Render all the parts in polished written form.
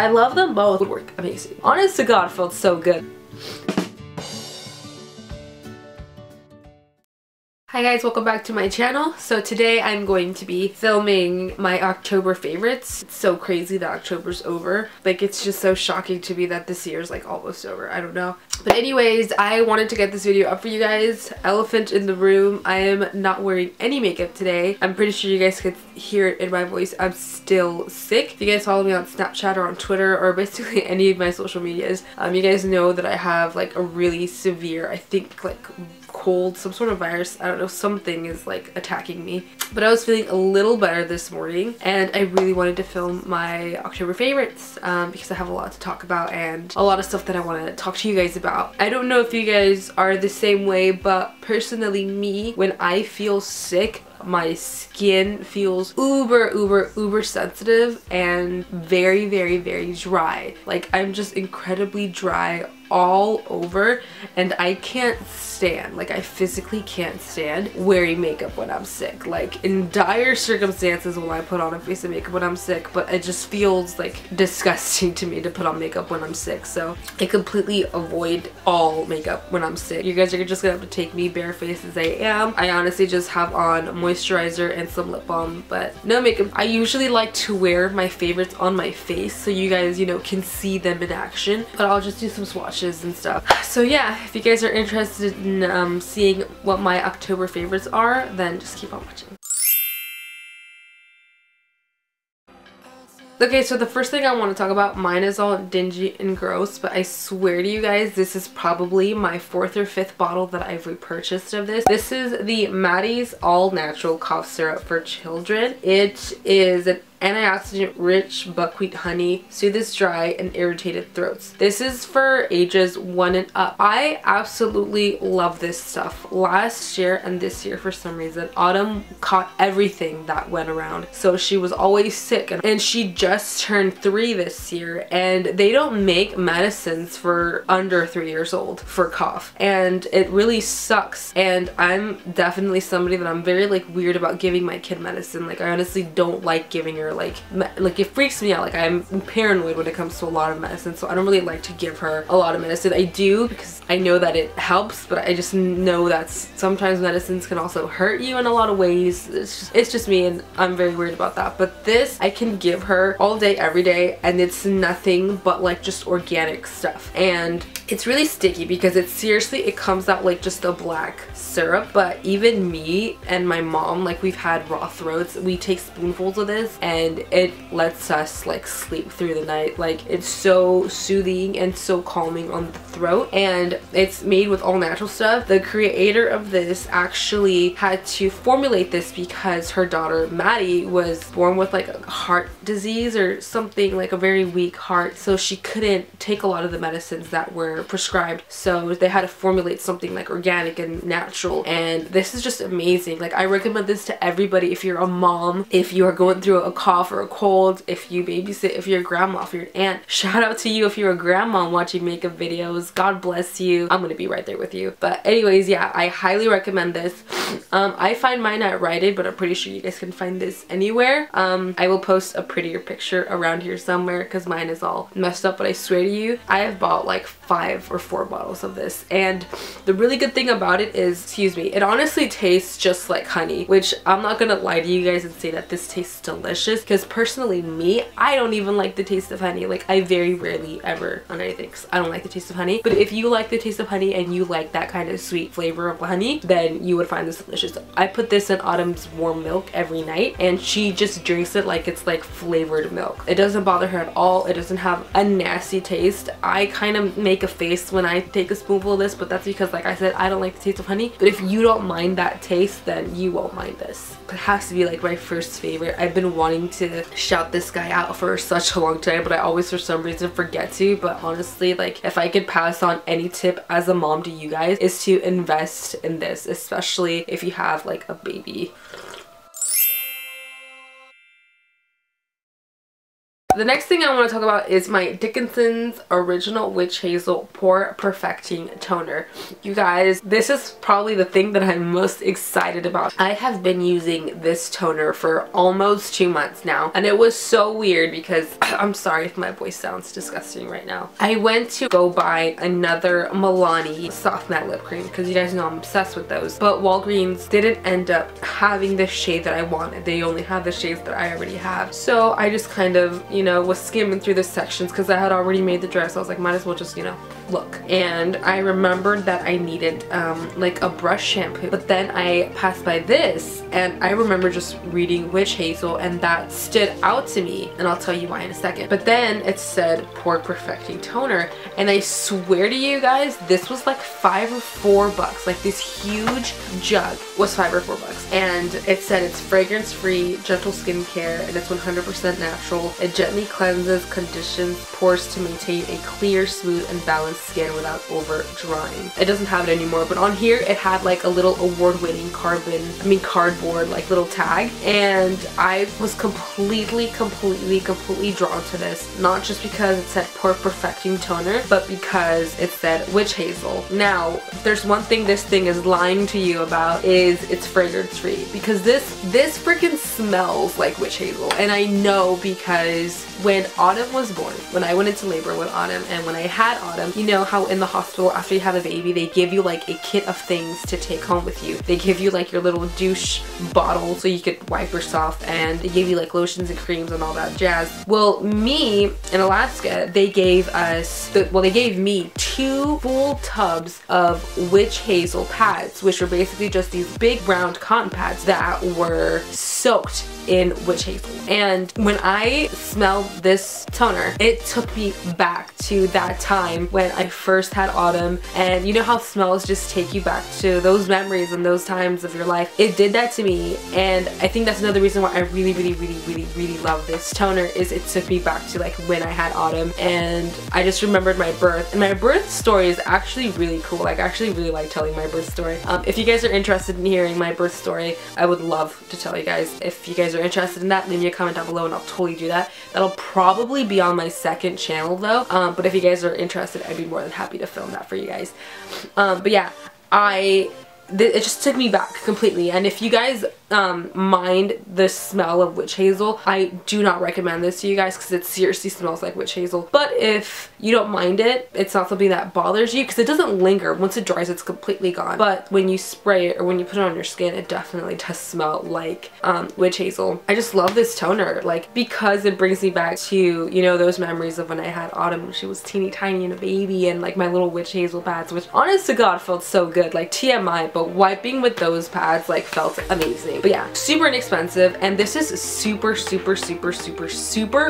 I love them both. Would work amazing. Honest to God, felt so good. Hi guys, welcome back to my channel. So today I'm going to be filming my October favorites. It's so crazy that October's over. Like, it's just so shocking to me that this year's like almost over. I don't know. But anyways, I wanted to get this video up for you guys. Elephant in the room. I am not wearing any makeup today. I'm pretty sure you guys could hear it in my voice. I'm still sick. If you guys follow me on Snapchat or on Twitter or basically any of my social medias, you guys know that I have like a really severe, I think like cold, some sort of virus, I don't know, something is like attacking me. But I was feeling a little better this morning and I really wanted to film my October favorites because I have a lot to talk about and a lot of stuff that I want to talk to you guys about. I don't know if you guys are the same way, but personally me, when I feel sick, my skin feels uber sensitive and very dry. Like, I'm just incredibly dry all over and I can't stand, like I physically can't stand wearing makeup when I'm sick. Like, in dire circumstances will I put on a face of makeup when I'm sick, but it just feels like disgusting to me to put on makeup when I'm sick. So I completely avoid all makeup when I'm sick. You guys are just gonna have to take me barefaced as I am. I honestly just have on moisturizer and some lip balm, but no makeup. I usually like to wear my favorites on my face so you guys, you know, can see them in action, but I'll just do some swatches and stuff. So yeah, if you guys are interested in seeing what my October favorites are, then just keep on watching. Okay, so the first thing I want to talk about, mine is all dingy and gross, but I swear to you guys, this is probably my 4th or 5th bottle that I've repurchased of this. This is the Matys All Natural Cough Syrup for Children. It is an antioxidant rich buckwheat honey, soothes dry and irritated throats. This is for ages 1 and up. I absolutely love this stuff. Last year and this year, for some reason, Autumn caught everything that went around, so she was always sick, and she just turned 3 this year, and they don't make medicines for under 3 years old for cough, and it really sucks. And I'm definitely somebody that I'm very like weird about giving my kid medicine. Like, I honestly don't like giving her like it freaks me out. Like, I'm paranoid when it comes to a lot of medicine, so I don't really like to give her a lot of medicine. I do because I know that it helps, but I just know that sometimes medicines can also hurt you in a lot of ways. It's just me, and I'm very weird about that. But this I can give her all day every day, and it's nothing but like just organic stuff, and it's really sticky because it comes out like just a black syrup. But even me and my mom, like, we've had raw throats, we take spoonfuls of this and it lets us like sleep through the night. Like, it's so soothing and so calming on the throat, and it's made with all natural stuff. The creator of this actually had to formulate this because her daughter Maddie was born with like a heart disease or something, like a very weak heart, so she couldn't take a lot of the medicines that were prescribed, so they had to formulate something like organic and natural, and this is just amazing. Like, I recommend this to everybody. If you're a mom, if you are going through a cough or a cold, if you babysit, if you're a grandma, if you're an aunt, shout out to you if you're a grandma watching makeup videos. God bless you. I'm gonna be right there with you. But anyways, yeah, I highly recommend this. I find mine at Rite Aid, but I'm pretty sure you guys can find this anywhere. I will post a prettier picture around here somewhere because mine is all messed up, but I swear to you, I have bought like 5 or 4 bottles of this, and the really good thing about it is, excuse me, it honestly tastes just like honey, which I'm not gonna lie to you guys and say that this tastes delicious, because personally me, I don't even like the taste of honey. Like, I very rarely ever on anything because I don't like the taste of honey. But if you like the taste of honey and you like that kind of sweet flavor of honey, then you would find this delicious. I put this in Autumn's warm milk every night, and she just drinks it like it's like flavored milk. It doesn't bother her at all. It doesn't have a nasty taste. I kind of make a face when I take a spoonful of this, but that's because, like I said, I don't like the taste of honey. But if you don't mind that taste, then you won't mind this. It has to be like my first favorite. I've been wanting to shout this guy out for such a long time, but I always for some reason forget to. But honestly, like, if I could pass on any tip as a mom to you guys, is to invest in this, especially if you have like a baby. The next thing I want to talk about is my Dickinson's Original Witch Hazel Pore Perfecting Toner. You guys, this is probably the thing that I'm most excited about. I have been using this toner for almost 2 months now, and it was so weird because I'm sorry if my voice sounds disgusting right now. I went to go buy another Milani soft matte lip cream because you guys know I'm obsessed with those, but Walgreens didn't end up having the shade that I wanted. They only have the shades that I already have. So I just kind of, you know, was skimming through the sections because I had already made the dress. I was like, might as well just, you know, look. And I remembered that I needed like a brush shampoo, but then I passed by this and I remember just reading Witch Hazel and that stood out to me, and I'll tell you why in a second. But then it said Pore Perfecting Toner, and I swear to you guys, this was like $5 or $4. Like this huge jug was $5 or $4, and it said it's fragrance free, gentle skincare, and it's 100% natural. It gently cleanses, conditions pores to maintain a clear, smooth, and balanced skin without over drying. It doesn't have it anymore, but on here it had like a little award-winning cardboard like little tag, and I was completely drawn to this, not just because it said Pore Perfecting Toner, but because it said Witch Hazel. Now, there's one thing this thing is lying to you about, is it's fragrance free, because this freaking smells like Witch Hazel. And I know because when Autumn was born, when I went into labor with Autumn, and when I had Autumn, you know how in the hospital after you have a baby they give you like a kit of things to take home with you. They give you like your little douche bottle so you could wipe yourself, and they give you like lotions and creams and all that jazz. Well, me in Alaska, they gave us they gave me 2 full tubs of Witch Hazel pads, which were basically just these big round cotton pads that were soaked in Witch Hazel. And when I smelled this toner, it took me back to that time when I first had Autumn, and you know how smells just take you back to those memories and those times of your life. It did that to me, and I think that's another reason why I really love this toner, is it took me back to like when I had Autumn, and I just remembered my birth. And my birth story is actually really cool. Like, I actually really like telling my birth story. If you guys are interested in hearing my birth story, I would love to tell you guys. If you guys are interested in that, leave me a comment down below and I'll totally do that. That'll probably be on my second channel though, but if you guys are interested, I'd be more than happy to film that for you guys. But yeah, it just took me back completely. And if you guys mind the smell of Witch Hazel, I do not recommend this to you guys because it seriously smells like Witch Hazel. But if you don't mind it, it's not something that bothers you because it doesn't linger. Once it dries, it's completely gone. But when you spray it or when you put it on your skin, it definitely does smell like Witch Hazel. I just love this toner, like, because it brings me back to, you know, those memories of when I had Autumn when she was teeny tiny and a baby, and like my little Witch Hazel pads, which honest to God felt so good. Like TMI, but wiping with those pads like felt amazing. But yeah, super inexpensive, and this is super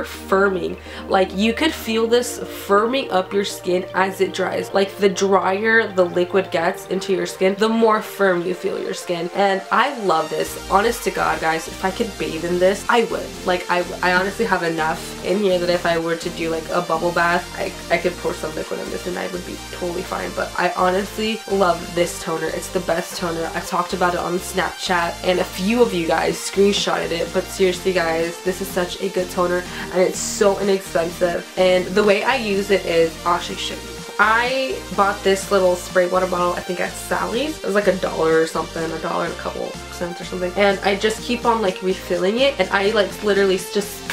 firming. Like, you could feel this firming up your skin as it dries. Like, the drier the liquid gets into your skin, the more firm you feel your skin. And I love this. Honest to God, guys, if I could bathe in this, I would. Like, I honestly have enough in here that if I were to do like a bubble bath, I could pour some liquid in this and I would be totally fine. But I honestly love this toner. It's the best toner. I've talked about it on Snapchat, and a few of you guys screenshotted it, but seriously guys, this is such a good toner and it's so inexpensive. And the way I use it is, I'll actually show you. I bought this little spray water bottle, I think at Sally's. It was like $1 or something, $1 and a couple cents or something. And I just keep on like refilling it, and I like literally just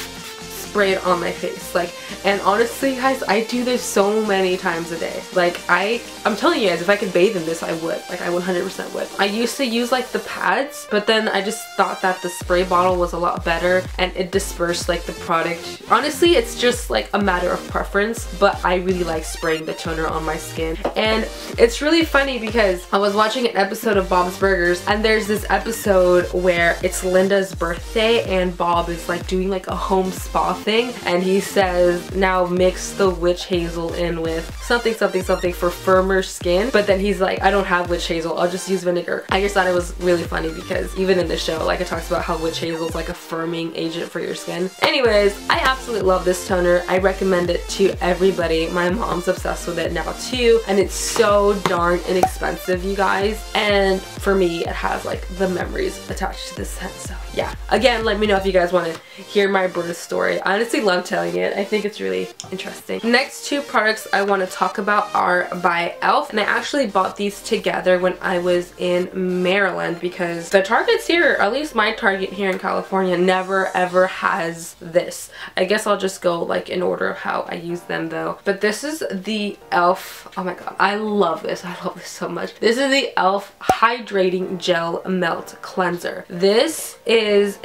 spray it on my face. Like, and honestly guys, I do this so many times a day. Like, I'm telling you guys, if I could bathe in this, I would. Like, I 100% would. I used to use like the pads, but then I just thought that the spray bottle was a lot better and it dispersed like the product. Honestly, it's just like a matter of preference, but I really like spraying the toner on my skin. And it's really funny because I was watching an episode of Bob's Burgers, and there's this episode where it's Linda's birthday and Bob is like doing like a home spa thing, and he says, now mix the Witch Hazel in with something for firmer skin. But then he's like, I don't have Witch Hazel, I'll just use vinegar. I just thought it was really funny because even in the show, like, it talks about how Witch Hazel is like a firming agent for your skin. Anyways, I absolutely love this toner. I recommend it to everybody. My mom's obsessed with it now too, and it's so darn inexpensive, you guys. And for me, it has like the memories attached to this scent. So yeah, again, let me know if you guys want to hear my birth story. I honestly love telling it. I think it's really interesting. Next two products I want to talk about are by e.l.f. and I actually bought these together when I was in Maryland because the Targets here, at least my Target here in California, never ever has this. I guess I'll just go like in order of how I use them though. But this is the e.l.f. Oh my god, I love this. I love this so much. This is the e.l.f. Hydrating Gel Melt Cleanser. This is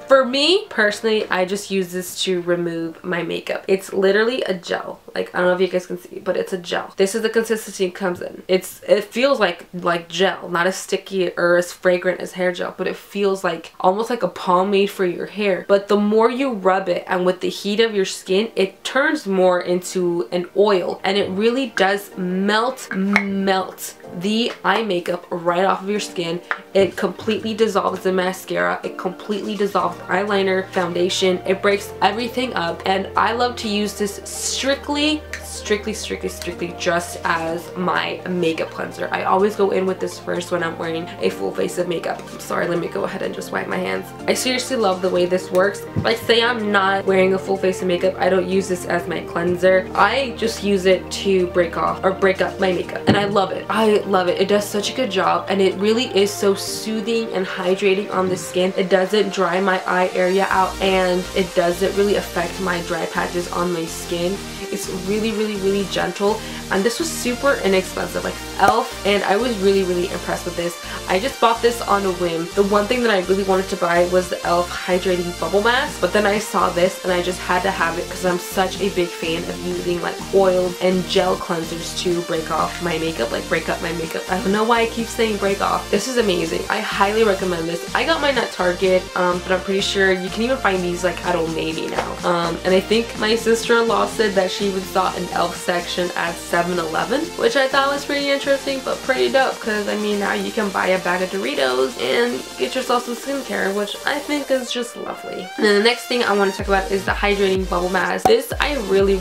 for me personally, I just use this to remove my makeup. It's literally a gel. Like, I don't know if you guys can see, but it's a gel. This is the consistency it comes in. It feels like gel, not as sticky or as fragrant as hair gel, but it feels like almost like a pomade for your hair. But the more you rub it and with the heat of your skin, it turns more into an oil, and it really does melt the eye makeup right off of your skin. It completely dissolves the mascara. It completely dissolves eyeliner, foundation. It breaks everything up, and I love to use this strictly just as my makeup cleanser. I always go in with this first when I'm wearing a full face of makeup. I'm sorry, let me go ahead and just wipe my hands. I seriously love the way this works. Like, say I'm not wearing a full face of makeup, I don't use this as my cleanser. I just use it to break up my makeup, and I love it. I love it. It does such a good job, and it really is so soothing and hydrating on the skin. It doesn't dry my eye area out, and it doesn't really affect my dry patches on my skin. It's really gentle, and this was super inexpensive, like e.l.f., and I was really impressed with this. I just bought this on a whim. The one thing that I really wanted to buy was the e.l.f. Hydrating Bubble Mask, but then I saw this and I just had to have it because I'm such a big fan of using like oil and gel cleansers to break off my makeup, like break up my makeup. I don't know why I keep saying break off. This is amazing. I highly recommend this. I got mine at Target, but I'm pretty sure you can even find these like at Old Navy now. And I think my sister-in-law said that she even saw an e.l.f. section at 7-Eleven, which I thought was pretty interesting, but pretty dope, because I mean, now you can buy a bag of Doritos and get yourself some skincare, which I think is just lovely. And then the next thing I want to talk about is the Hydrating Bubble Mask. This I really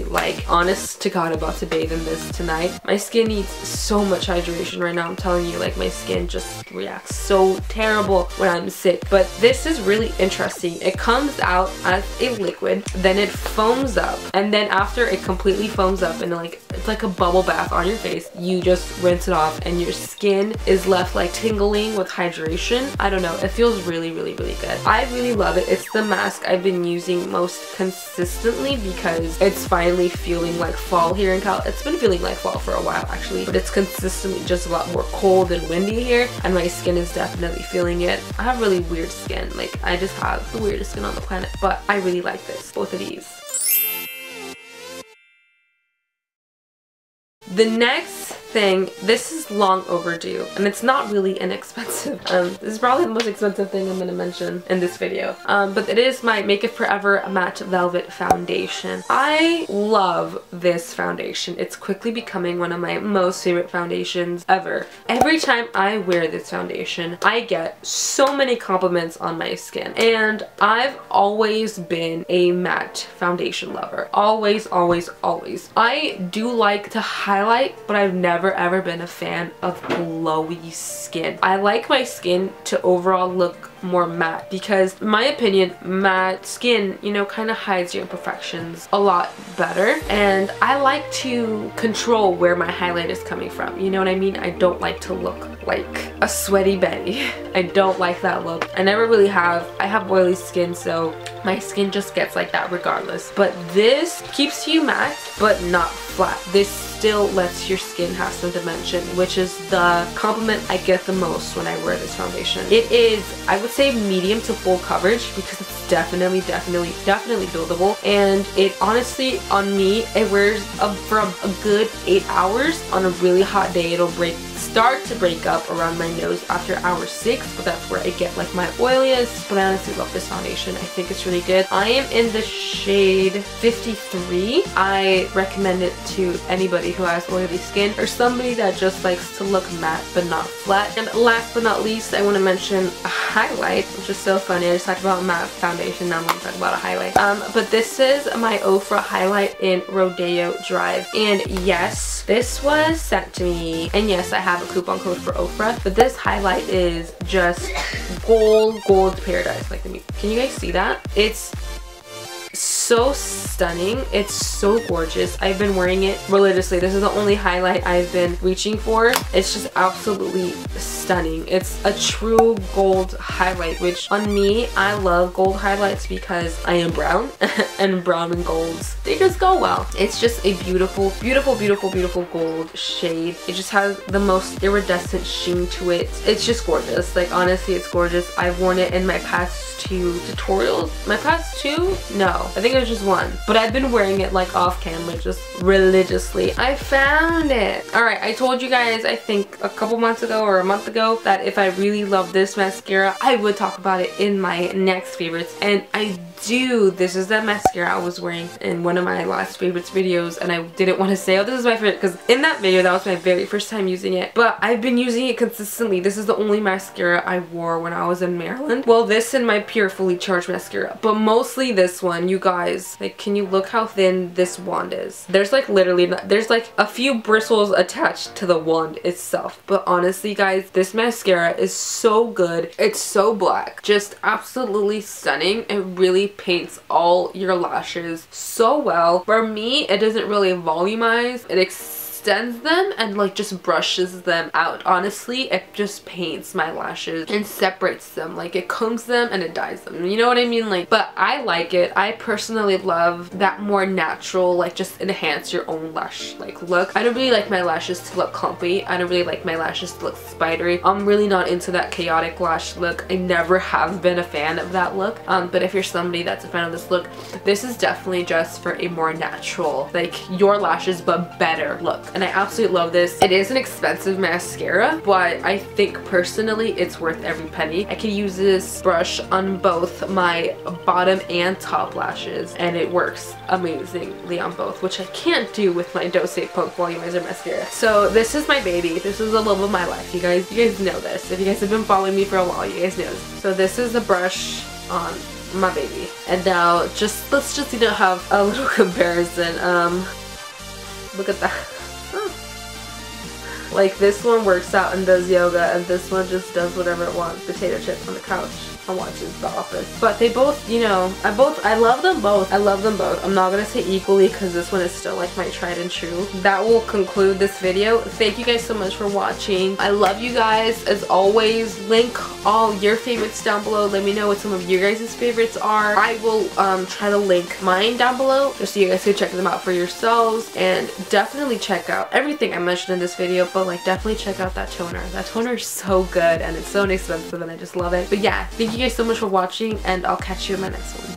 like. Honest to God, I'm about to bathe in this tonight. My skin needs so much hydration right now. I'm telling you, like, my skin just reacts so terrible when I'm sick. But this is really interesting. It comes out as a liquid, then it foams up, and then after it completely foams up and like it's like a bubble bath on your face, you just rinse it off and your skin is left like tingling with hydration. I don't know, it feels really good. I really love it. It's the mask I've been using most consistently because it's finally feeling like fall here in Cal. It's been feeling like fall for a while actually, but it's consistently just a lot more cold and windy here, and my skin is definitely feeling it. I have really weird skin, like I just have the weirdest skin on the planet, but I really like this, both of these. The next thing, this is long overdue, and it's not really inexpensive. This is probably the most expensive thing I'm going to mention in this video, but it is my Make It Forever Matte Velvet Foundation. I love this foundation. It's quickly becoming one of my most favorite foundations ever. Every time I wear this foundation, I get so many compliments on my skin, and I've always been a matte foundation lover. Always. I do like to highlight, but I've never ever been a fan of glowy skin. I like my skin to overall look more matte because, in my opinion, matte skin, you know, kind of hides your imperfections a lot better, and I like to control where my highlight is coming from, you know what I mean? I don't like to look like a sweaty Betty. I don't like that look. I never really have. I have oily skin, so my skin just gets like that regardless. But this keeps you matte but not flat. This still lets your skin have some dimension, which is the compliment I get the most when I wear this foundation. It is, I would say, medium to full coverage because it's definitely buildable, and it honestly, on me, it wears for a good 8 hours. On a really hot day, it'll start to break up around my nose after hour 6, but that's where I get like my oiliest. But I honestly love this foundation. I think it's really good. I am in the shade 53. I recommend it to anybody who has oily skin or somebody that just likes to look matte but not flat. And last but not least, I want to mention a highlight, which is so funny. I just talked about matte foundation, now I'm going to talk about a highlight. But this is my Ofra highlight in Rodeo Drive, and yes, this was sent to me, and yes, I have have a coupon code for Ofra. But this highlight is just gold paradise. Like, can you guys see that? It's so stunning. It's so gorgeous. I've been wearing it religiously. This is the only highlight I've been reaching for. It's just absolutely stunning. It's a true gold highlight, which on me, I love gold highlights because I am brown and brown and golds, they just go well. It's just a beautiful gold shade. It just has the most iridescent sheen to it. It's just gorgeous. Like, honestly, it's gorgeous. I've worn it in my past 2 tutorials. My past 2? No. I think it was just 1. But I've been wearing it like off camera just religiously. I found it. Alright, I told you guys, I think a couple months ago or a month ago, that if I really love this mascara, I would talk about it in my next favorites. And I do. This is that mascara I was wearing in one of my last favorites videos, and I didn't want to say, oh, this is my favorite, because in that video, that was my very first time using it. But I've been using it consistently. This is the only mascara I wore when I was in Maryland. Well, this and my Pure Fully Charged mascara, but mostly this one. You guys, like, can you look how thin this wand is? There's like literally, there's like a few bristles attached to the wand itself. But honestly, guys, this mascara is so good. It's so black. Just absolutely stunning. It really paints all your lashes so well. For me, it doesn't really volumize. It extends them and like just brushes them out. Honestly, it just paints my lashes and separates them. Like, it combs them and it dyes them. You know what I mean? Like, but I like it. I personally love that more natural, like, just enhance your own lash like look. I don't really like my lashes to look clumpy. I don't really like my lashes to look spidery. I'm really not into that chaotic lash look. I never have been a fan of that look. But if you're somebody that's a fan of this look, this is definitely just for a more natural, like, your lashes but better look. And I absolutely love this. It is an expensive mascara, but I think personally it's worth every penny. I can use this brush on both my bottom and top lashes, and it works amazingly on both, which I can't do with my Doucce Pump Volumizer mascara. So this is my baby. This is the love of my life. You guys know this. If you guys have been following me for a while, you guys know this. So this is the brush on my baby. And now let's just, you know, have a little comparison. Look at that. Like, this one works out and does yoga, and this one just does whatever it wants. Potato chips on the couch and watches The Office. But they both, you know, I love them both. I love them both. I'm not gonna say equally because this one is still like my tried and true. That will conclude this video. Thank you guys so much for watching. I love you guys. As always, link all your favorites down below. Let me know what some of your guys' favorites are. I will try to link mine down below just so you guys can check them out for yourselves. And definitely check out everything I mentioned in this video, but like, definitely check out that toner. That toner is so good and it's so inexpensive and I just love it. But yeah, thank you guys so much for watching, and I'll catch you in my next one.